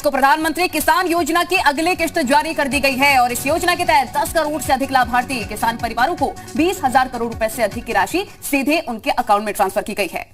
को प्रधानमंत्री किसान योजना की अगली किश्त जारी कर दी गई है और इस योजना के तहत 10 करोड़ से अधिक लाभार्थी किसान परिवारों को 20,000 करोड़ रुपए से अधिक की राशि सीधे उनके अकाउंट में ट्रांसफर की गई है।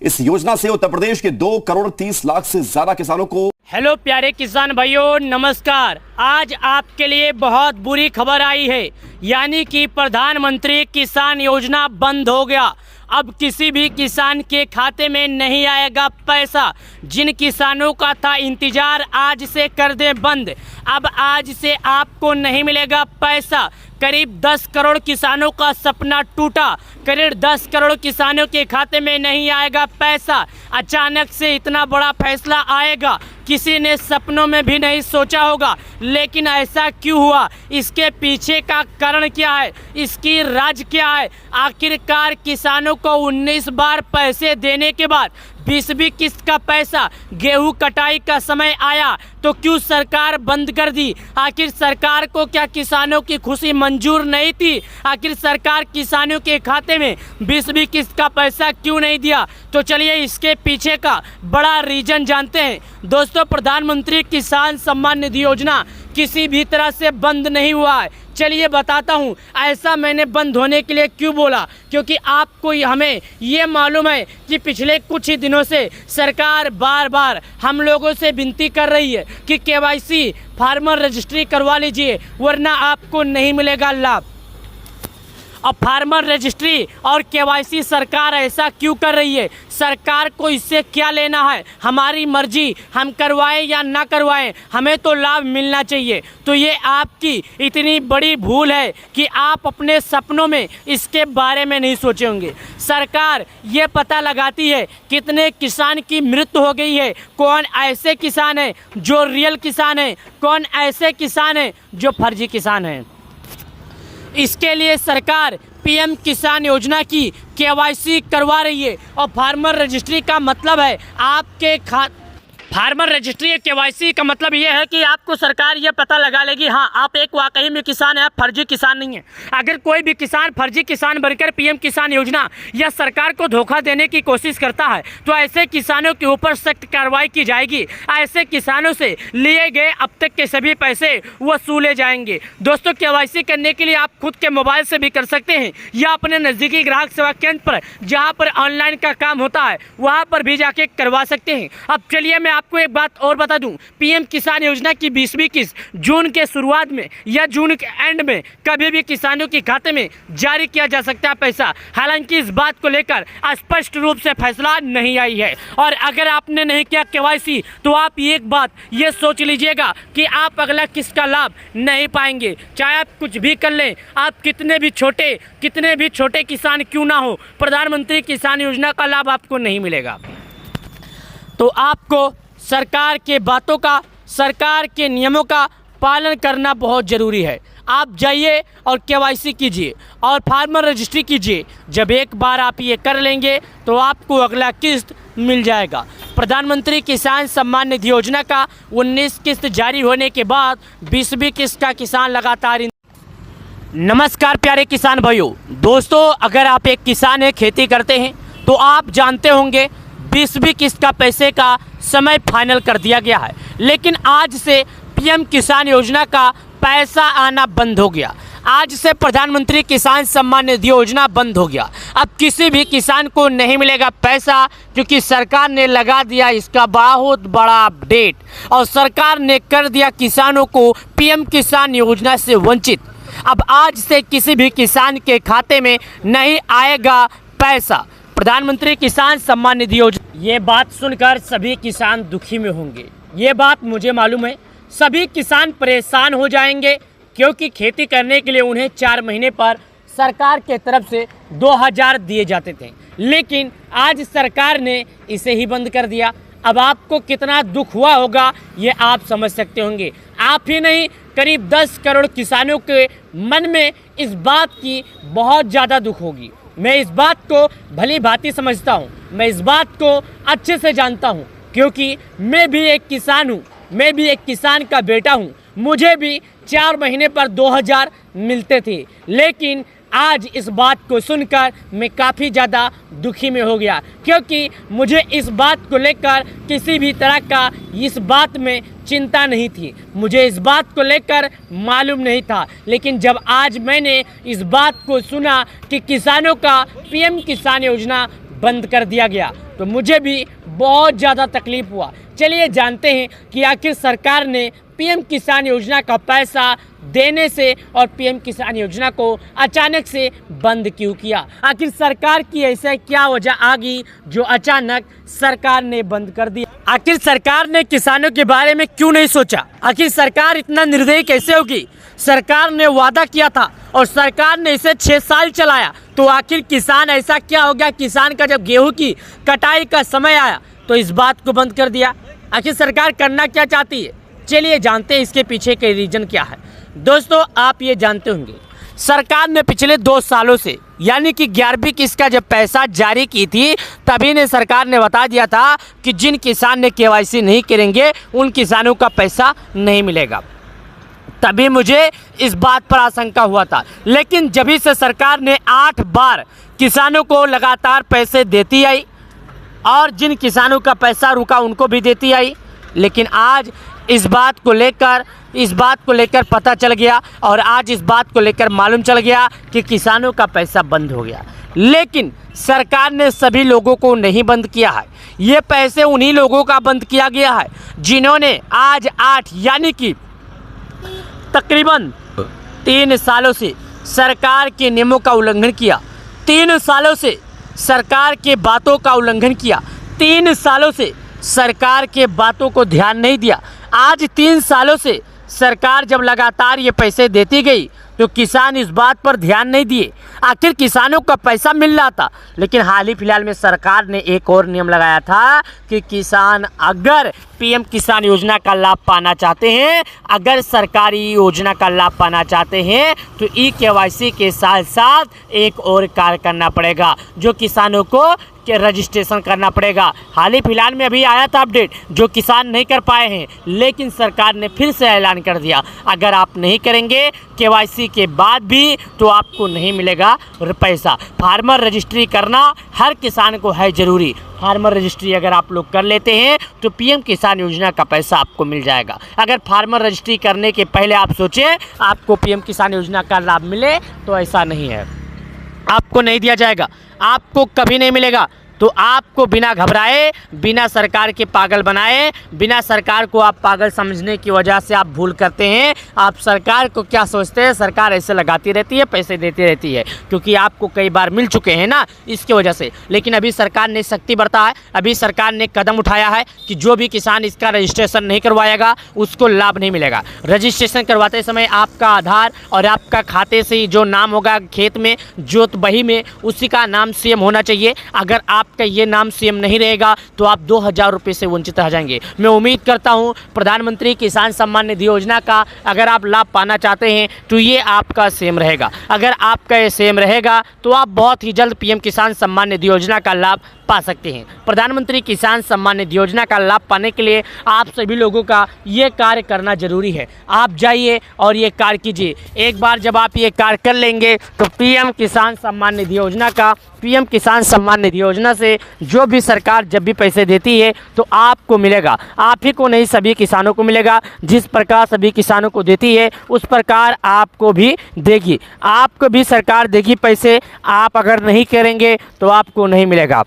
इस योजना से उत्तर प्रदेश के 2 करोड़ 30 लाख से ज्यादा किसानों को। हेलो प्यारे किसान भाइयों, नमस्कार। आज आपके लिए बहुत बुरी खबर आई है, यानी कि प्रधानमंत्री किसान योजना बंद हो गया। अब किसी भी किसान के खाते में नहीं आएगा पैसा। जिन किसानों का था इंतजार, आज से कर दें बंद। अब आज से आपको नहीं मिलेगा पैसा। करीब 10 करोड़ किसानों का सपना टूटा। करीब 10 करोड़ किसानों के खाते में नहीं आएगा पैसा। अचानक से इतना बड़ा फैसला आएगा, किसी ने सपनों में भी नहीं सोचा होगा। लेकिन ऐसा क्यों हुआ? इसके पीछे का कारण क्या है? इसकी राज क्या है? आखिरकार किसानों को 19 बार पैसे देने के बाद 20वीं किस्त का पैसा, गेहूं कटाई का समय आया तो क्यों सरकार बंद कर दी? आखिर सरकार को क्या किसानों की खुशी मंजूर नहीं थी? आखिर सरकार किसानों के खाते में 20वीं किस्त का पैसा क्यों नहीं दिया? तो चलिए इसके पीछे का बड़ा रीजन जानते हैं। दोस्तों, प्रधानमंत्री किसान सम्मान निधि योजना किसी भी तरह से बंद नहीं हुआ है। चलिए बताता हूँ ऐसा मैंने बंद होने के लिए क्यों बोला, क्योंकि आपको हमें ये मालूम है कि पिछले कुछ ही दिनों से सरकार बार बार हम लोगों से विनती कर रही है कि केवाईसी फार्मर रजिस्ट्री करवा लीजिए, वरना आपको नहीं मिलेगा लाभ। अब फार्मर रजिस्ट्री और केवाईसी सरकार ऐसा क्यों कर रही है? सरकार को इससे क्या लेना है? हमारी मर्जी, हम करवाएं या ना करवाएं, हमें तो लाभ मिलना चाहिए। तो ये आपकी इतनी बड़ी भूल है कि आप अपने सपनों में इसके बारे में नहीं सोचे होंगे। सरकार ये पता लगाती है कितने किसान की मृत्यु हो गई है, कौन ऐसे किसान हैं जो रियल किसान हैं, कौन ऐसे किसान हैं जो फर्जी किसान हैं। इसके लिए सरकार पीएम किसान योजना की केवाईसी करवा रही है। और फार्मर रजिस्ट्री का मतलब है आपके फार्मर रजिस्ट्री केवाईसी का मतलब ये है कि आपको सरकार ये पता लगा लेगी, हाँ आप एक वाकई में किसान हैं, आप फर्जी किसान नहीं हैं। अगर कोई भी किसान फर्जी किसान बनकर पीएम किसान योजना या सरकार को धोखा देने की कोशिश करता है तो ऐसे किसानों के ऊपर सख्त कार्रवाई की जाएगी। ऐसे किसानों से लिए गए अब तक के सभी पैसे वसूले जाएंगे। दोस्तों, केवाईसी करने के लिए आप खुद के मोबाइल से भी कर सकते हैं या अपने नज़दीकी ग्राहक सेवा केंद्र पर, जहाँ पर ऑनलाइन का काम होता है, वहाँ पर भी जाके करवा सकते हैं। अब चलिए मैं आपको एक बात और बता दूं, पीएम किसान योजना की 20वीं किस्त जून के शुरुआत में या जून के एंड में कभी भी किसानों के खाते में जारी किया जा सकता है पैसा। हालांकि इस बात को लेकर स्पष्ट रूप से फैसला नहीं आई है। और अगर आपने नहीं किया केवाईसी तो आप एक बात ये सोच लीजिएगा कि आप अगला किस्त का लाभ नहीं पाएंगे। चाहे आप कुछ भी कर लें, आप कितने भी छोटे किसान क्यों ना हो, प्रधानमंत्री किसान योजना का लाभ आपको नहीं मिलेगा। तो आपको सरकार के बातों का, सरकार के नियमों का पालन करना बहुत ज़रूरी है। आप जाइए और केवाईसी कीजिए और फार्मर रजिस्ट्री कीजिए। जब एक बार आप ये कर लेंगे तो आपको अगला किस्त मिल जाएगा। प्रधानमंत्री किसान सम्मान निधि योजना का 19 किस्त जारी होने के बाद 20वीं किस्त का किसान लगातार। नमस्कार प्यारे किसान भाइयों, दोस्तों, अगर आप एक किसान हैं, खेती करते हैं, तो आप जानते होंगे 20वीं किस्त का पैसे का समय फाइनल कर दिया गया है। लेकिन आज से पीएम किसान योजना का पैसा आना बंद हो गया। आज से प्रधानमंत्री किसान सम्मान निधि योजना बंद हो गया। अब किसी भी किसान को नहीं मिलेगा पैसा, क्योंकि सरकार ने लगा दिया इसका बहुत बड़ा अपडेट और सरकार ने कर दिया किसानों को पीएम किसान योजना से वंचित। अब आज से किसी भी किसान के खाते में नहीं आएगा पैसा। प्रधानमंत्री किसान सम्मान निधि योजना, ये बात सुनकर सभी किसान दुखी में होंगे। ये बात मुझे मालूम है, सभी किसान परेशान हो जाएंगे, क्योंकि खेती करने के लिए उन्हें 4 महीने पर सरकार के तरफ से 2000 दिए जाते थे, लेकिन आज सरकार ने इसे ही बंद कर दिया। अब आपको कितना दुख हुआ होगा ये आप समझ सकते होंगे। आप ही नहीं, करीब 10 करोड़ किसानों के मन में इस बात की बहुत ज़्यादा दुख होगी। मैं इस बात को भली भांति समझता हूँ, मैं इस बात को अच्छे से जानता हूँ, क्योंकि मैं भी एक किसान हूँ, मैं भी एक किसान का बेटा हूँ। मुझे भी 4 महीने पर 2000 मिलते थे, लेकिन आज इस बात को सुनकर मैं काफ़ी ज़्यादा दुखी में हो गया, क्योंकि मुझे इस बात को लेकर किसी भी तरह का इस बात में चिंता नहीं थी, मुझे इस बात को लेकर मालूम नहीं था। लेकिन जब आज मैंने इस बात को सुना कि किसानों का पीएम किसान योजना बंद कर दिया गया तो मुझे भी बहुत ज़्यादा तकलीफ हुआ। चलिए जानते हैं कि आखिर सरकार ने पीएम किसान योजना का पैसा देने से और पीएम किसान योजना को अचानक से बंद क्यों किया। आखिर सरकार की ऐसा क्या वजह आ गई जो अचानक सरकार ने बंद कर दिया। आखिर सरकार ने किसानों के बारे में क्यों नहीं सोचा। आखिर सरकार इतना निर्दयी कैसे होगी। सरकार ने वादा किया था और सरकार ने इसे 6 साल चलाया, तो आखिर किसान ऐसा क्या हो गया। किसान का जब गेहूं की कटाई का समय आया तो इस बात को बंद कर दिया। आखिर सरकार करना क्या चाहती है, चलिए जानते हैं इसके पीछे के रीजन क्या है। दोस्तों, आप ये जानते होंगे सरकार ने पिछले 2 सालों से यानी कि 11वीं किस्त का जब पैसा जारी की थी तभी ने सरकार ने बता दिया था कि जिन किसान ने केवाईसी नहीं करेंगे उन किसानों का पैसा नहीं मिलेगा। तभी मुझे इस बात पर आशंका हुआ था, लेकिन जभी से सरकार ने 8 बार किसानों को लगातार पैसे देती आई और जिन किसानों का पैसा रुका उनको भी देती आई, लेकिन आज इस बात को लेकर पता चल गया और आज इस बात को लेकर मालूम चल गया कि किसानों का पैसा बंद हो गया। लेकिन सरकार ने सभी लोगों को नहीं बंद किया है, ये पैसे उन्हीं लोगों का बंद किया गया है जिन्होंने आज 8 यानी कि तकरीबन 3 सालों से सरकार के नियमों का उल्लंघन किया, 3 सालों से सरकार के बातों का उल्लंघन किया, 3 सालों से सरकार के बातों को ध्यान नहीं दिया। आज 3 सालों से सरकार जब लगातार ये पैसे देती गई तो किसान इस बात पर ध्यान नहीं दिए। आखिर किसानों का पैसा मिल रहा था, लेकिन हाल ही फिलहाल में सरकार ने एक और नियम लगाया था कि किसान अगर पीएम किसान योजना का लाभ पाना चाहते हैं, अगर सरकारी योजना का लाभ पाना चाहते हैं तो ई-केवाईसी के साथ साथ एक और कार्य करना पड़ेगा जो किसानों को के रजिस्ट्रेशन करना पड़ेगा। हाल ही फिलहाल में अभी आया था अपडेट जो किसान नहीं कर पाए हैं, लेकिन सरकार ने फिर से ऐलान कर दिया अगर आप नहीं करेंगे केवाईसी के बाद भी तो आपको नहीं मिलेगा पैसा। फार्मर रजिस्ट्री करना हर किसान को है ज़रूरी। फार्मर रजिस्ट्री अगर आप लोग कर लेते हैं तो पीएम किसान योजना का पैसा आपको मिल जाएगा। अगर फार्मर रजिस्ट्री करने के पहले आप सोचें आपको पीएम किसान योजना का लाभ मिले तो ऐसा नहीं है, आपको नहीं दिया जाएगा, आपको कभी नहीं मिलेगा। तो आपको बिना घबराए, बिना सरकार के पागल बनाए, बिना सरकार को आप पागल समझने की वजह से आप भूल करते हैं। आप सरकार को क्या सोचते हैं, सरकार ऐसे लगाती रहती है, पैसे देती रहती है, क्योंकि आपको कई बार मिल चुके हैं ना, इसकी वजह से। लेकिन अभी सरकार ने शक्ति बरता है, अभी सरकार ने कदम उठाया है कि जो भी किसान इसका रजिस्ट्रेशन नहीं करवाएगा उसको लाभ नहीं मिलेगा। रजिस्ट्रेशन करवाते समय आपका आधार और आपका खाते से जो नाम होगा खेत में जोत बही में उसी का नाम सेम होना चाहिए। अगर आपका ये नाम सेम नहीं रहेगा तो आप 2000 रुपये से वंचित रह जाएंगे। मैं उम्मीद करता हूं प्रधानमंत्री किसान सम्मान निधि योजना का अगर आप लाभ पाना चाहते हैं तो ये आपका सेम रहेगा। अगर आपका ये सेम रहेगा तो आप बहुत ही जल्द पीएम किसान सम्मान निधि योजना का लाभ पा सकते हैं। प्रधानमंत्री किसान सम्मान निधि योजना का लाभ पाने के लिए आप सभी लोगों का ये कार्य करना जरूरी है। आप जाइए और ये कार्य कीजिए। एक बार जब आप ये कार्य कर लेंगे तो पीएम किसान सम्मान निधि योजना का पीएम किसान सम्मान निधि योजना से जो भी सरकार जब भी पैसे देती है तो आपको मिलेगा। आप ही को नहीं, सभी किसानों को मिलेगा। जिस प्रकार सभी किसानों को देती है उस प्रकार आपको भी देगी, आपको भी सरकार देगी पैसे। आप अगर नहीं करेंगे तो आपको नहीं मिलेगा।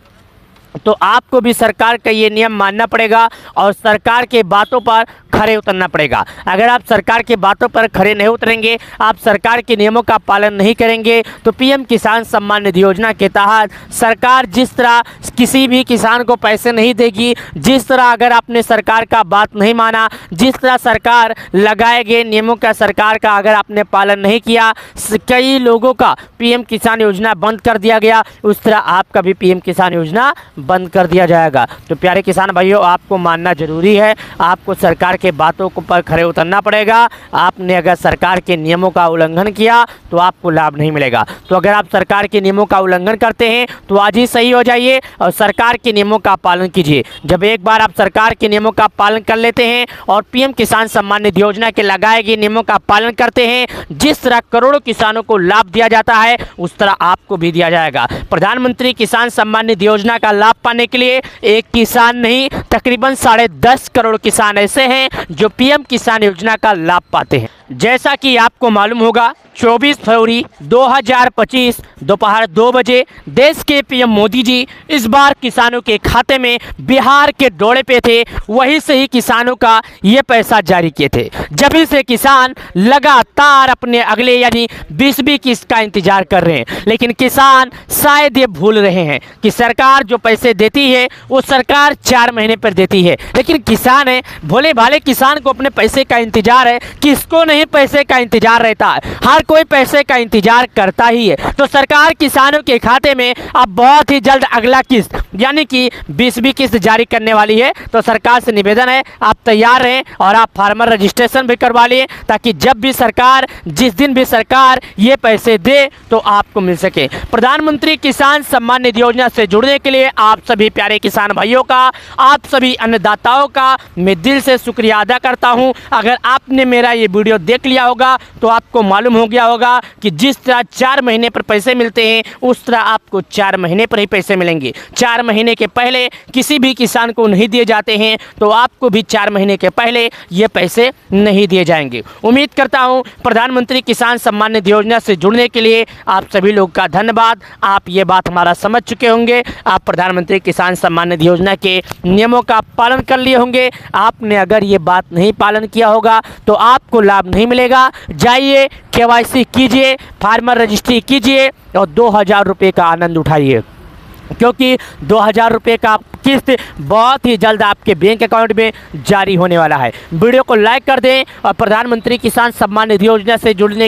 तो आपको भी सरकार का ये नियम मानना पड़ेगा और सरकार के बातों पर खरे उतरना पड़ेगा। अगर आप सरकार के बातों पर खरे नहीं उतरेंगे, आप सरकार के नियमों का पालन नहीं करेंगे तो पीएम किसान सम्मान निधि योजना के तहत सरकार जिस तरह किसी भी किसान को पैसे नहीं देगी, जिस तरह अगर आपने सरकार का बात नहीं माना, जिस तरह सरकार लगाए गए नियमों का सरकार का अगर आपने पालन नहीं किया, कई लोगों का पीएम किसान योजना बंद कर दिया गया, उस तरह आपका भी पीएम किसान योजना बंद कर दिया जाएगा। तो प्यारे किसान भाइयों, आपको मानना जरूरी है, आपको सरकार के बातों को पर खरे उतरना पड़ेगा। आपने अगर सरकार के नियमों का उल्लंघन किया तो आपको लाभ नहीं मिलेगा। तो अगर आप सरकार के नियमों का उल्लंघन करते हैं तो आज ही सही हो जाइए और सरकार के नियमों का पालन कीजिए। जब एक बार आप सरकार के नियमों का पालन कर लेते हैं और पीएम किसान सम्मान निधि योजना के लगाए गए नियमों का पालन करते हैं, जिस तरह करोड़ों किसानों को लाभ दिया जाता है उस तरह आपको भी दिया जाएगा। प्रधानमंत्री किसान सम्मान निधि योजना का लाभ लाभ पाने के लिए एक किसान नहीं, तकरीबन 10.5 करोड़ किसान ऐसे हैं जो पीएम किसान योजना का लाभ पाते हैं। जैसा कि आपको मालूम होगा, 24 फरवरी 2025 दोपहर 2 बजे देश के पीएम मोदी जी इस बार किसानों के खाते में बिहार के दौरे पे थे। वहीं से ही किसानों का ये पैसा जारी किए थे। जब से किसान लगातार अपने अगले यानी 20वीं किस्त का इंतजार कर रहे हैं, लेकिन किसान शायद ये भूल रहे हैं कि सरकार जो पैसे देती है वो सरकार 4 महीने पर देती है, लेकिन किसान है, भोले भाले किसान को अपने पैसे का इंतजार है। किसको नहीं पैसे का इंतजार रहता है, हर कोई पैसे का इंतजार करता ही है। तो सरकार किसानों के खाते में अब बहुत ही जल्द अगला किस्त यानी कि 20वीं किस्त जारी करने वाली है। तो सरकार से निवेदन है, आप तैयार रहें और आप फार्मर रजिस्ट्रेशन भी करवा लिए, ताकि जब भी सरकार, जिस दिन भी सरकार ये पैसे दे तो आपको मिल सके। प्रधानमंत्री किसान सम्मान निधि योजना से जुड़ने के लिए आप सभी प्यारे किसान भाइयों का, आप सभी अन्नदाताओं का मैं दिल से शुक्रिया अदा करता हूं। अगर आपने मेरा ये वीडियो देख लिया होगा तो आपको मालूम हो गया होगा कि जिस तरह 4 महीने पर पैसे मिलते हैं उस तरह आपको 4 महीने पर ही पैसे मिलेंगे। 4 महीने के पहले किसी भी किसान को नहीं दिए जाते हैं, तो आपको भी 4 महीने के पहले ये पैसे नहीं दिए जाएंगे। उम्मीद करता हूं प्रधानमंत्री किसान सम्मान निधि योजना से जुड़ने के लिए आप सभी लोग का धन्यवाद। आप ये बात हमारा समझ चुके होंगे, आप प्रधानमंत्री किसान सम्मान निधि योजना के नियमों का पालन कर लिए होंगे। आपने अगर ये बात नहीं पालन किया होगा तो आपको लाभ नहीं मिलेगा। जाइए, केवाईसी कीजिए, फार्मर रजिस्ट्री कीजिए और 2000 रुपये का आनंद उठाइए, क्योंकि 2000 रुपये का किस्त बहुत ही जल्द आपके बैंक अकाउंट में जारी होने वाला है। वीडियो को लाइक कर दें और प्रधानमंत्री किसान सम्मान निधि योजना से जुड़ने